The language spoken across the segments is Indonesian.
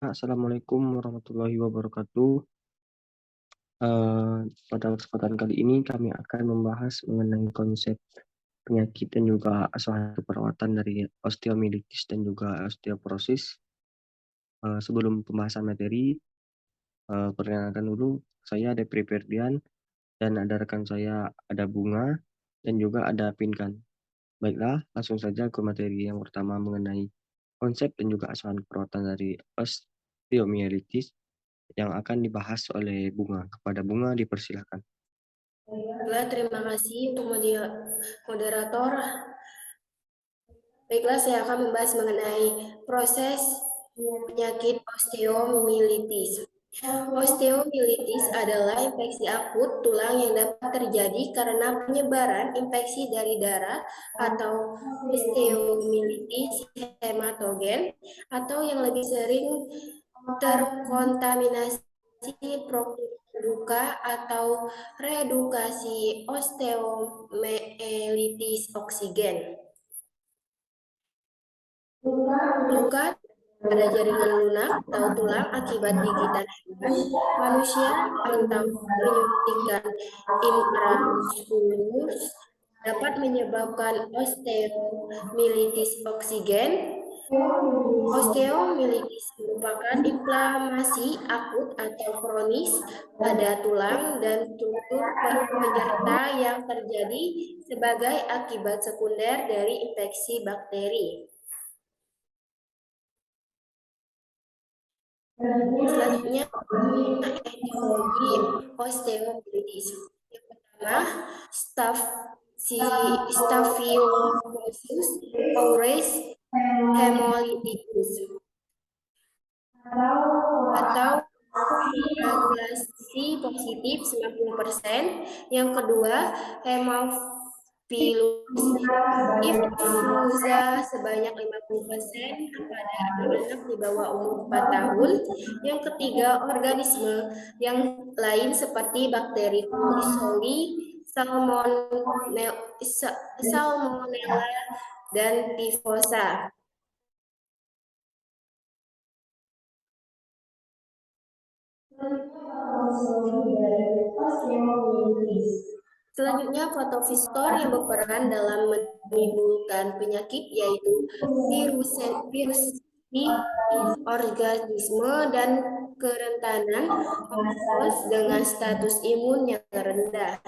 Assalamualaikum warahmatullahi wabarakatuh. Pada kesempatan kali ini kami akan membahas mengenai konsep penyakit dan juga asuhan perawatan dari osteomielitis dan juga osteoporosis. Sebelum pembahasan materi, perkenalkan dulu, saya Depri Ferdian dan ada rekan saya ada Bunga dan juga ada Pinkan. Baiklah, langsung saja ke materi yang pertama mengenai konsep dan juga asuhan perawatan dari osteomielitis yang akan dibahas oleh Bunga. Kepada Bunga dipersilakan. Baiklah, terima kasih untuk moderator. Baiklah, saya akan membahas mengenai proses penyakit osteomielitis. Osteomielitis adalah infeksi akut tulang yang dapat terjadi karena penyebaran infeksi dari darah atau osteomielitis hematogen atau yang lebih sering terkontaminasi luka atau reedukasi osteomielitis oksigen. Luka pada jaringan lunak atau tulang akibat gigitan hewan, manusia, atau penyuntikan intramuskulus dapat menyebabkan osteomielitis oksigen. Osteomielitis merupakan inflamasi akut atau kronis pada tulang dan struktur penyerta yang terjadi sebagai akibat sekunder dari infeksi bakteri. Selanjutnya, etiologi osteomielitis. Yang pertama, Staphylococcus aureus hemolyticus atau koagulasi positif 90%. Yang kedua, Haemophilus influenza sebanyak 50% pada anak-anak di bawah umur 4 tahun. Yang ketiga, organisme yang lain seperti bakteri coli, salmonella, dan pivosa. Selanjutnya, patofaktor yang berperan dalam menimbulkan penyakit yaitu virus di organisme dan kerentanan host dengan status imun yang rendah.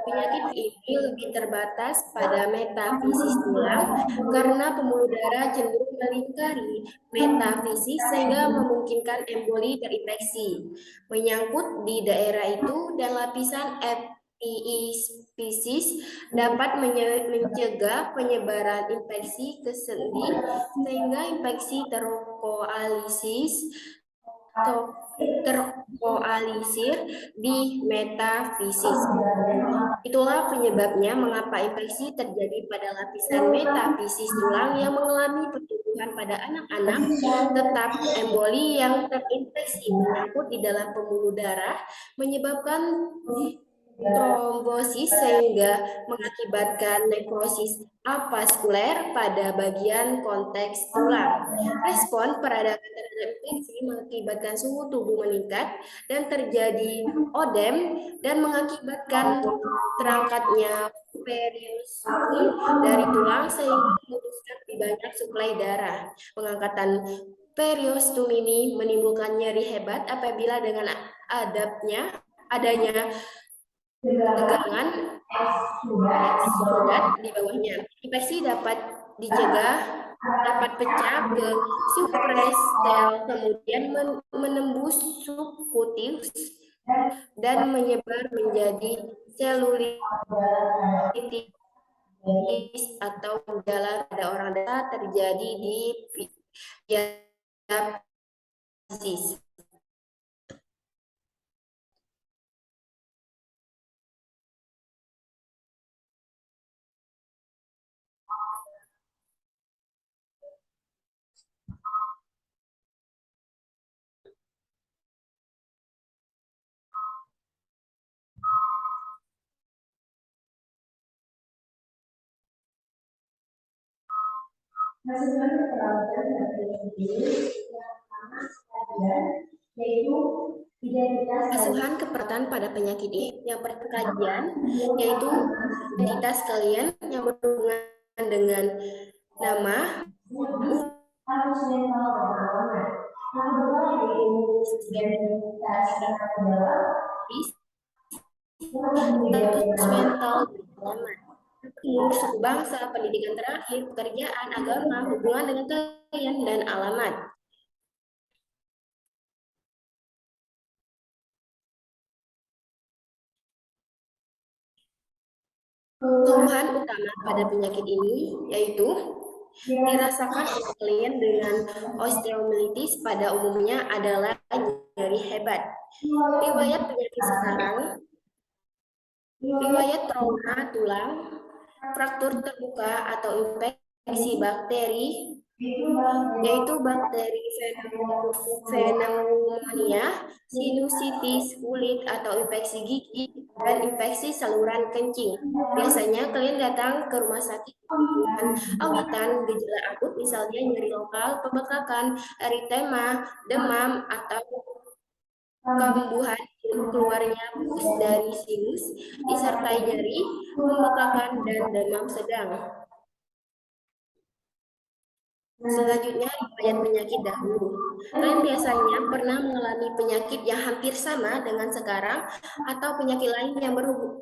Penyakit ini lebih terbatas pada metafisis tulang karena pembuluh darah cenderung melingkari metafisis sehingga memungkinkan emboli terinfeksi menyangkut di daerah itu, dan lapisan epispis dapat mencegah penyebaran infeksi ke sendi sehingga infeksi terkoalisir di metafisis. Itulah penyebabnya mengapa infeksi terjadi pada lapisan metafisis tulang yang mengalami pertumbuhan pada anak-anak, tetap emboli yang terinfeksi menyangkut di dalam pembuluh darah, menyebabkan trombosis sehingga mengakibatkan nekrosis avaskuler pada bagian konteks tulang. Respon peradaban terhadap infeksi mengakibatkan suhu tubuh meningkat dan terjadi odem dan mengakibatkan terangkatnya periostum dari tulang sehingga memutuskan lebih banyak suplai darah. Pengangkatan periostum ini menimbulkan nyeri hebat apabila dengan adanya tegangan sudat di bawahnya. Infeksi dapat dicegah, dapat pecah ke suprasel, kemudian menembus subkutis dan menyebar menjadi selulitis atau gejala pada orang dewasa terjadi di diabetes. Asuhan keperatan pada penyakit ini yang kajian yaitu identitas kalian yang berhubungan dengan nama, status mental, umur, suku bangsa, pendidikan terakhir, pekerjaan, agama, hubungan dengan kalian, dan alamat. Keluhan utama pada penyakit ini yaitu dirasakan oleh klien dengan osteomielitis pada umumnya adalah nyeri hebat. Riwayat penyakit sekarang, riwayat trauma tulang, fraktur terbuka atau infeksi bakteri, yaitu bakteri pneumonia, sinusitis kulit atau infeksi gigi, dan infeksi saluran kencing. Biasanya kalian datang ke rumah sakit dengan awitan gejala akut, misalnya nyeri lokal, pembekakan, eritema, demam, atau kambuhan keluarnya pus dari sinus, disertai nyeri, pembekakan, dan demam sedang. Selanjutnya, riwayat penyakit dahulu. Kalian biasanya pernah mengalami penyakit yang hampir sama dengan sekarang atau penyakit lain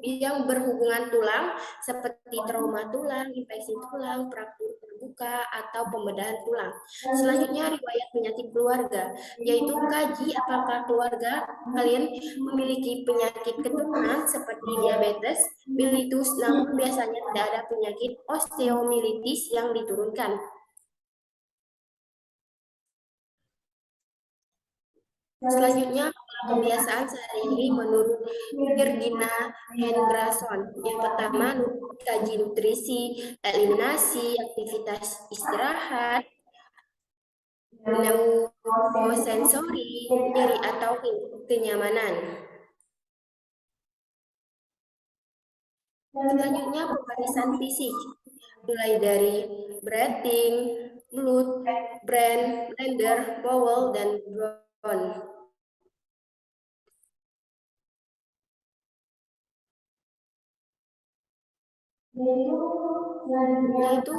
yang berhubungan tulang seperti trauma tulang, infeksi tulang, fraktur terbuka, atau pembedahan tulang. Selanjutnya, riwayat penyakit keluarga, yaitu kaji apakah keluarga kalian memiliki penyakit keturunan seperti diabetes, mellitus, namun biasanya tidak ada penyakit osteomielitis yang diturunkan. Selanjutnya, kebiasaan sehari-hari menurut Virginia Henderson. Yang pertama, kaji nutrisi, eliminasi, aktivitas istirahat, neurosensori, nyeri atau kenyamanan. Selanjutnya, pemeriksaan fisik, mulai dari breathing, blood, brain, blender, bowel, dan bone. Yaitu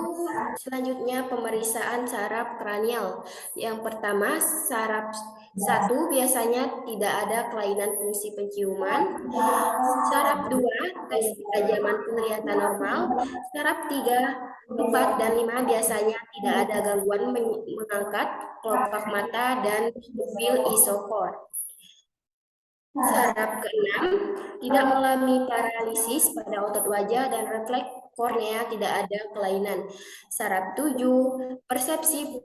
selanjutnya pemeriksaan saraf kranial. Yang pertama, saraf 1 biasanya tidak ada kelainan fungsi penciuman. Saraf 2, tes ketajaman penglihatan normal. Saraf 3, 4, dan 5 biasanya tidak ada gangguan mengangkat kelopak mata dan pupil isokor. Saraf ke-6 tidak mengalami paralisis pada otot wajah dan refleks kornea tidak ada kelainan. Saraf 7 persepsi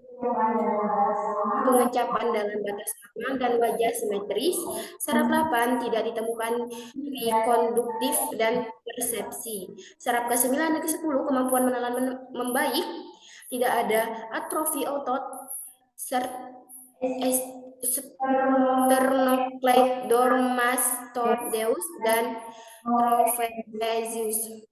pengecapan dalam batas normal dan wajah simetris. Saraf 8 tidak ditemukan rekonduktif dan persepsi. Saraf ke-9 dan ke-10 kemampuan menelan membaik, tidak ada atrofi otot, Sternocleidomastoideus dan Trophaeus.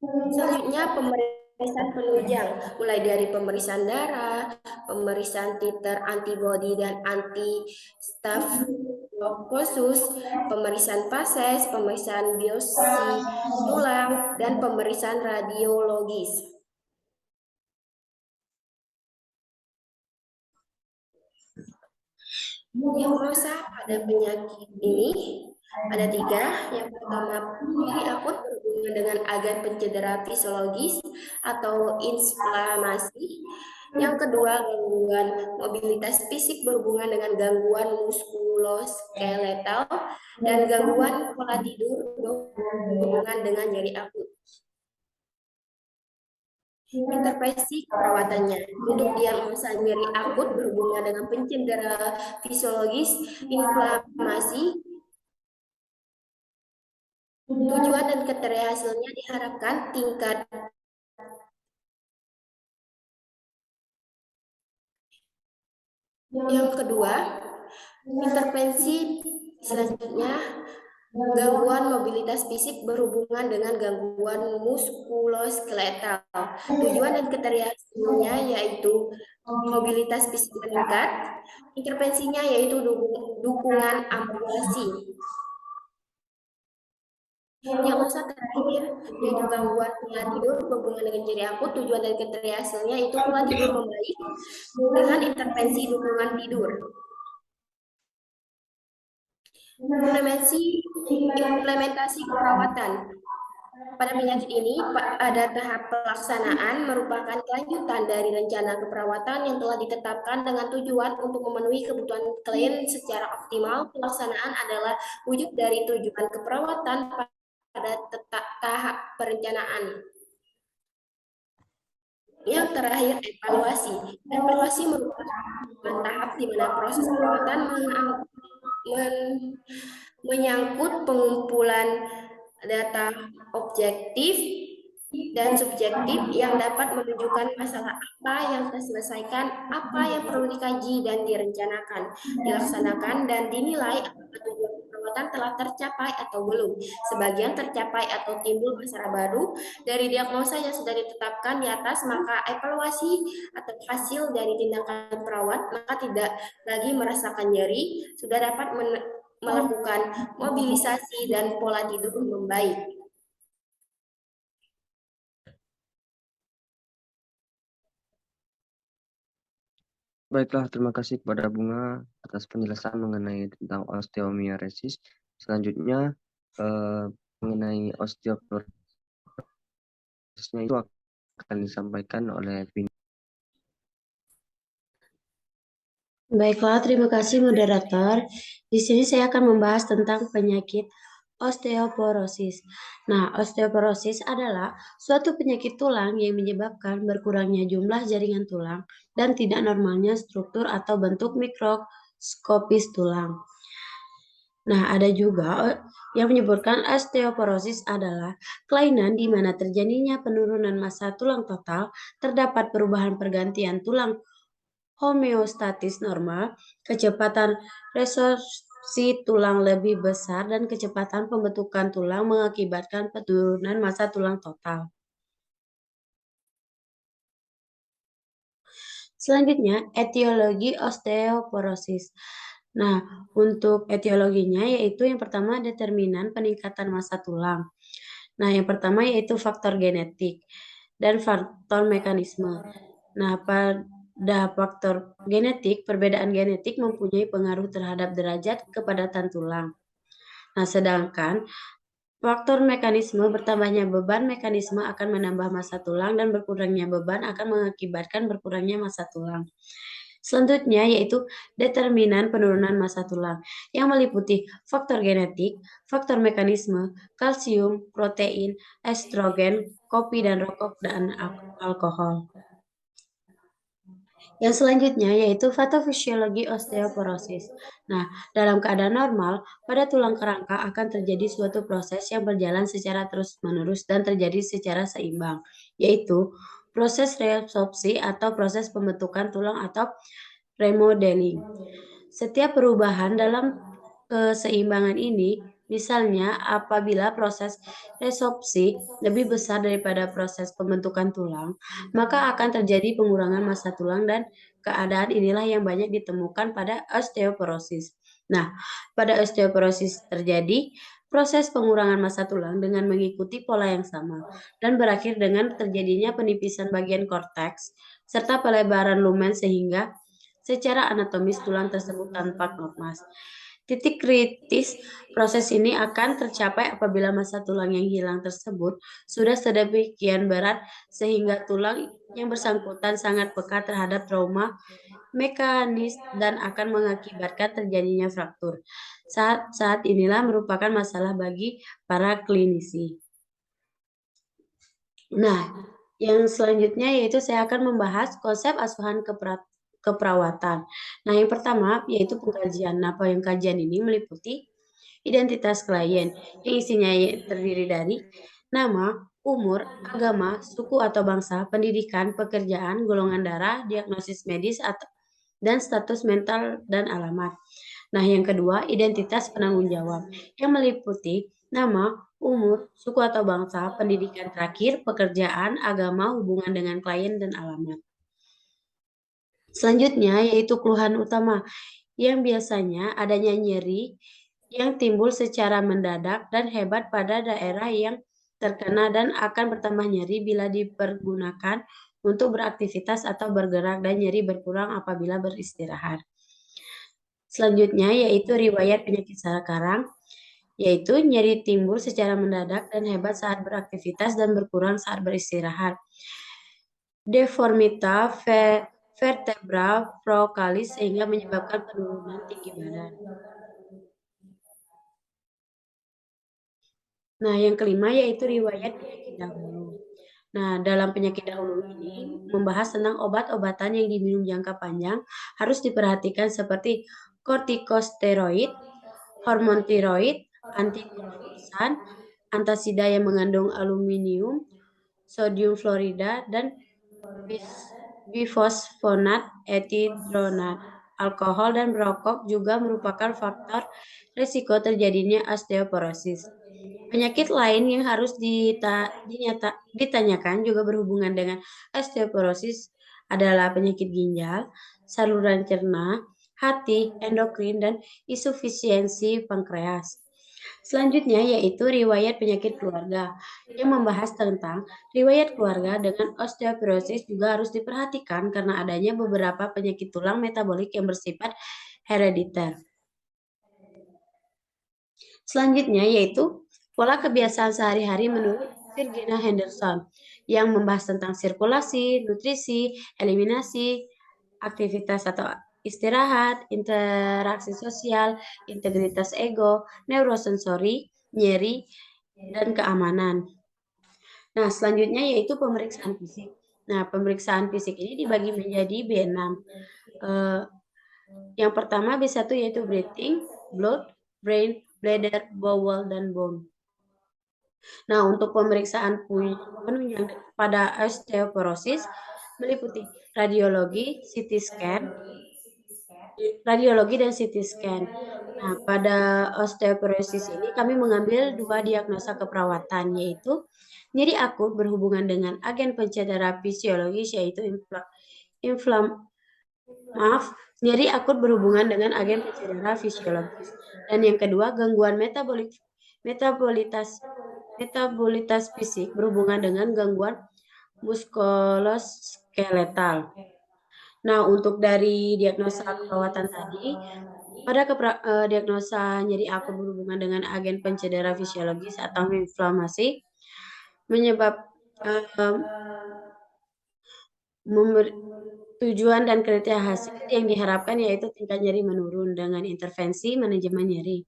Selanjutnya pemeriksaan penunjang, mulai dari pemeriksaan darah, pemeriksaan titer antibodi dan antistaphylococcus, pemeriksaan fases, pemeriksaan biopsi tulang, dan pemeriksaan radiologis. Diagnosa pada penyakit ini ada 3. Yang pertama, nyeri akut berhubungan dengan agen pencedera fisiologis atau inflamasi. Yang kedua, gangguan mobilitas fisik berhubungan dengan gangguan muskuloskeletal dan gangguan pola tidur berhubungan dengan nyeri akut. Intervensi perawatannya untuk diagnosa nyeri akut berhubungan dengan pencedera fisiologis, inflamasi. Tujuan dan kriteria hasilnya diharapkan tingkat yang kedua, intervensi selanjutnya Gangguan mobilitas fisik berhubungan dengan gangguan muskuloskeletal. Tujuan dan kriterianya yaitu mobilitas fisik meningkat, intervensinya yaitu dukungan ambulasi. Diagnosa terakhir yaitu gangguan pola tidur berhubungan dengan nyeri akut. Tujuan dan kriteria hasilnya itu pola tidur membaik dengan intervensi dukungan tidur. Implementasi keperawatan. Pada penyakit ini, pada tahap pelaksanaan merupakan kelanjutan dari rencana keperawatan yang telah ditetapkan dengan tujuan untuk memenuhi kebutuhan klien secara optimal. Pelaksanaan adalah wujud dari tujuan keperawatan pada tahap perencanaan. Yang terakhir, evaluasi. Evaluasi merupakan tahap di mana proses perawatan menyangkut pengumpulan data objektif dan subjektif yang dapat menunjukkan masalah apa yang terselesaikan, apa yang perlu dikaji dan direncanakan, dilaksanakan, dan dinilai apakah tujuan perawatan telah tercapai atau belum. Sebagian tercapai atau timbul masalah baru dari diagnosa yang sudah ditetapkan di atas, maka evaluasi atau hasil dari tindakan perawat maka tidak lagi merasakan nyeri, sudah dapat melakukan mobilisasi dan pola tidur membaik. Baiklah, terima kasih kepada Bunga atas penjelasan mengenai tentang osteomioresis. Selanjutnya, mengenai osteoporosisnya itu akan disampaikan oleh Vini. Baiklah, terima kasih moderator. Di sini saya akan membahas tentang penyakit osteoporosis. Nah, osteoporosis adalah suatu penyakit tulang yang menyebabkan berkurangnya jumlah jaringan tulang dan tidak normalnya struktur atau bentuk mikroskopis tulang. Nah, ada juga yang menyebutkan osteoporosis adalah kelainan di mana terjadinya penurunan massa tulang total, terdapat perubahan pergantian tulang homeostatis normal, kecepatan resorpsi tulang lebih besar, dan kecepatan pembentukan tulang mengakibatkan penurunan massa tulang total. Selanjutnya, etiologi osteoporosis. Nah, untuk etiologinya yaitu yang pertama determinan peningkatan massa tulang. Nah, yang pertama yaitu faktor genetik dan faktor mekanisme. Nah, pada faktor genetik, perbedaan genetik mempunyai pengaruh terhadap derajat kepadatan tulang. Nah, sedangkan faktor mekanisme bertambahnya beban mekanisme akan menambah massa tulang dan berkurangnya beban akan mengakibatkan berkurangnya massa tulang. Selanjutnya yaitu determinan penurunan massa tulang yang meliputi faktor genetik, faktor mekanisme, kalsium, protein, estrogen, kopi dan rokok, dan alkohol. Yang selanjutnya yaitu patofisiologi osteoporosis. Nah, dalam keadaan normal, pada tulang kerangka akan terjadi suatu proses yang berjalan secara terus-menerus dan terjadi secara seimbang, yaitu proses reabsorpsi atau proses pembentukan tulang atau remodeling. Setiap perubahan dalam keseimbangan ini, misalnya apabila proses resorpsi lebih besar daripada proses pembentukan tulang, maka akan terjadi pengurangan massa tulang dan keadaan inilah yang banyak ditemukan pada osteoporosis. Nah, pada osteoporosis terjadi proses pengurangan massa tulang dengan mengikuti pola yang sama dan berakhir dengan terjadinya penipisan bagian korteks serta pelebaran lumen sehingga secara anatomis tulang tersebut tampak normal. Titik kritis proses ini akan tercapai apabila massa tulang yang hilang tersebut sudah sedemikian berat sehingga tulang yang bersangkutan sangat peka terhadap trauma mekanis dan akan mengakibatkan terjadinya fraktur. Saat inilah merupakan masalah bagi para klinisi. Nah, yang selanjutnya yaitu saya akan membahas konsep asuhan keperawatan. Nah, yang pertama yaitu pengkajian. Nah, poin kajian ini meliputi identitas klien yang isinya terdiri dari nama, umur, agama, suku atau bangsa, pendidikan, pekerjaan, golongan darah, diagnosis medis dan status mental dan alamat. Nah, yang kedua, identitas penanggung jawab yang meliputi nama, umur, suku atau bangsa, pendidikan terakhir, pekerjaan, agama, hubungan dengan klien, dan alamat. Selanjutnya yaitu keluhan utama yang biasanya adanya nyeri yang timbul secara mendadak dan hebat pada daerah yang terkena dan akan bertambah nyeri bila dipergunakan untuk beraktivitas atau bergerak dan nyeri berkurang apabila beristirahat. Selanjutnya yaitu riwayat penyakit sekarang, yaitu nyeri timbul secara mendadak dan hebat saat beraktivitas dan berkurang saat beristirahat. Deformita vertebral prokalis sehingga menyebabkan penurunan tinggi badan. Nah, yang kelima yaitu riwayat penyakit dahulu. Nah, dalam penyakit dahulu ini membahas tentang obat-obatan yang diminum jangka panjang harus diperhatikan seperti kortikosteroid, hormon tiroid, antikonvulsan, antasida yang mengandung aluminium, sodium fluorida, dan bifosfonat etidronat. Alkohol dan merokok juga merupakan faktor risiko terjadinya osteoporosis. Penyakit lain yang harus ditanyakan juga berhubungan dengan osteoporosis adalah penyakit ginjal, saluran cerna, hati, endokrin, dan insufisiensi pankreas. Selanjutnya yaitu riwayat penyakit keluarga yang membahas tentang riwayat keluarga dengan osteoporosis juga harus diperhatikan karena adanya beberapa penyakit tulang metabolik yang bersifat herediter. Selanjutnya yaitu pola kebiasaan sehari-hari menurut Virginia Henderson yang membahas tentang sirkulasi, nutrisi, eliminasi, aktivitas atau istirahat, interaksi sosial, integritas ego, neurosensori, nyeri, dan keamanan. Nah, selanjutnya yaitu pemeriksaan fisik. Nah, pemeriksaan fisik ini dibagi menjadi B6. Yang pertama B1 yaitu breathing, blood, brain, bladder, bowel, dan bone. Nah, untuk pemeriksaan penunjang pada osteoporosis meliputi radiologi, CT scan, radiologi dan CT scan. Nah, pada osteoporosis ini kami mengambil dua diagnosa keperawatan yaitu nyeri akut berhubungan dengan agen pencedera fisiologis yaitu nyeri akut berhubungan dengan agen pencedera fisiologis. Dan yang kedua, gangguan metabolitas fisik berhubungan dengan gangguan muskuloskeletal. Nah, untuk dari diagnosa keperawatan tadi, pada diagnosa nyeri akut berhubungan dengan agen pencedera fisiologis atau inflamasi menyebab tujuan dan kriteria hasil yang diharapkan yaitu tingkat nyeri menurun dengan intervensi manajemen nyeri.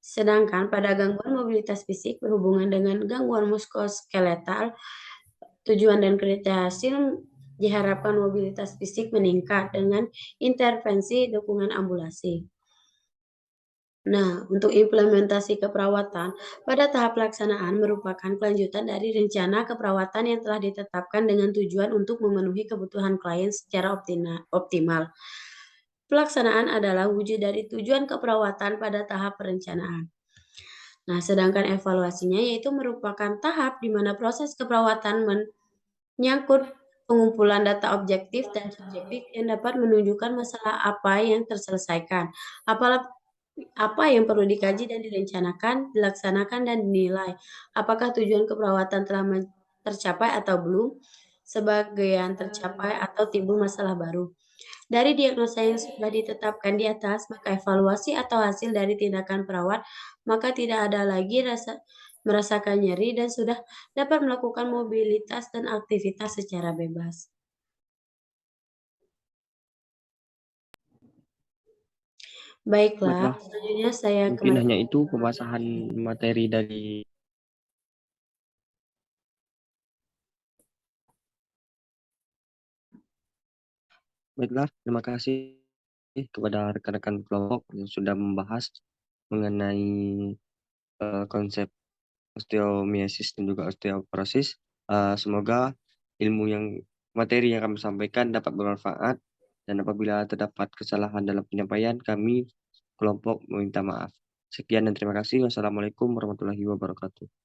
Sedangkan pada gangguan mobilitas fisik berhubungan dengan gangguan muskuloskeletal, tujuan dan kriteria hasil diharapkan mobilitas fisik meningkat dengan intervensi dukungan ambulasi. Nah, untuk implementasi keperawatan pada tahap pelaksanaan merupakan kelanjutan dari rencana keperawatan yang telah ditetapkan dengan tujuan untuk memenuhi kebutuhan klien secara optimal. Pelaksanaan adalah wujud dari tujuan keperawatan pada tahap perencanaan. Nah, sedangkan evaluasinya yaitu merupakan tahap di mana proses keperawatan menyangkut pengumpulan data objektif dan subjektif yang dapat menunjukkan masalah apa yang terselesaikan, apa yang perlu dikaji dan direncanakan, dilaksanakan, dan dinilai. Apakah tujuan keperawatan telah tercapai atau belum, sebagian tercapai atau timbul masalah baru. Dari diagnosa yang sudah ditetapkan di atas, maka evaluasi atau hasil dari tindakan perawat, maka tidak ada lagi merasakan nyeri dan sudah dapat melakukan mobilitas dan aktivitas secara bebas. Baiklah, selanjutnya saya mungkin hanya itu pembahasan materi dari Baiklah, terima kasih kepada rekan-rekan kelompok yang sudah membahas mengenai konsep osteomiosis dan juga osteoporosis. Semoga materi yang kami sampaikan dapat bermanfaat dan apabila terdapat kesalahan dalam penyampaian kami kelompok meminta maaf. Sekian dan terima kasih. Wassalamualaikum warahmatullahi wabarakatuh.